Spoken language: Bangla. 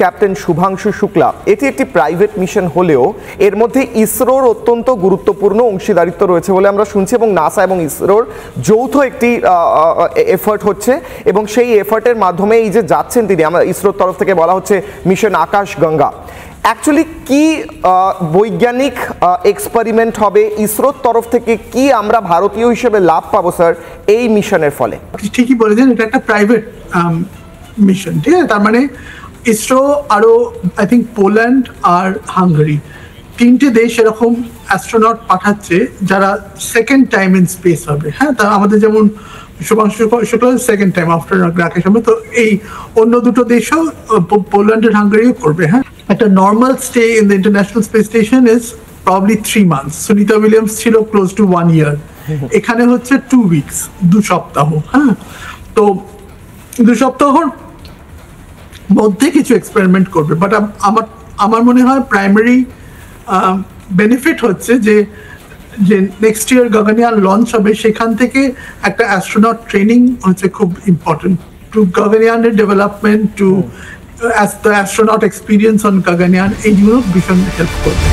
ক্যাপ্টেন শুভাংশু শুক্লা। এটি একটি প্রাইভেট মিশন হলেও এর মধ্যে ইসরোর অত্যন্ত গুরুত্বপূর্ণ অংশীদারিত্ব রয়েছে বলে আমরা শুনছি, এবং নাসা এবং ইসরোর যৌথ একটি এফার্ট হচ্ছে, এবং সেই এফার্টের মাধ্যমে এই যে যাচ্ছেন তিনি, আমরা ইসরোর তরফ থেকে বলা হচ্ছে মিশন আকাশ গঙ্গা। অ্যাকচুয়ালি কি বৈজ্ঞানিক এক্সপেরিমেন্ট হবে, ইসরোর তরফ থেকে কি আমরা ভারতীয় হিসেবে লাভ পাবো স্যার এই মিশনের ফলে? ঠিকই বলেছেন, এটা একটা প্রাইভেট মিশন, ঠিক আছে। তার মানে ইসরো আরো আই থিঙ্ক পোল্যান্ড আর হাঙ্গেরি, তিনটে দেশ এরকম অ্যাস্ট্রোনট পাঠাচ্ছে যারা সেকেন্ড টাইম ইন স্পেস হবে। হ্যাঁ, তা আমাদের যেমন Shubhanshu Shukla second time after Rakesh Sharma, তো এই অন্য দুটো দেশও পোল্যান্ড আর হাঙ্গেরিও করবে। হ্যাঁ, একটা normal stay in the international space station is probably 3 months। Sunita Williams ছিল ক্লোজ টু 1 year, এখানে হচ্ছে 2 weeks, 2 সপ্তাহ। হ্যাঁ, তো 2 সপ্তাহর মধ্যে কিছু এক্সপেরিমেন্ট করবে, বাট আমার মনে হয় প্রাইমারি বেনিফিট হচ্ছে যে নেক্সট ইয়ার গগনয়ান লঞ্চ হবে, সেখান থেকে একটা অ্যাস্ট্রোনট ট্রেনিং হচ্ছে খুব ইম্পর্টেন্ট টু গগনয়ানের development, to the astronaut experience on Gaganyaan, এইগুলো ভীষণ হেল্প করবে।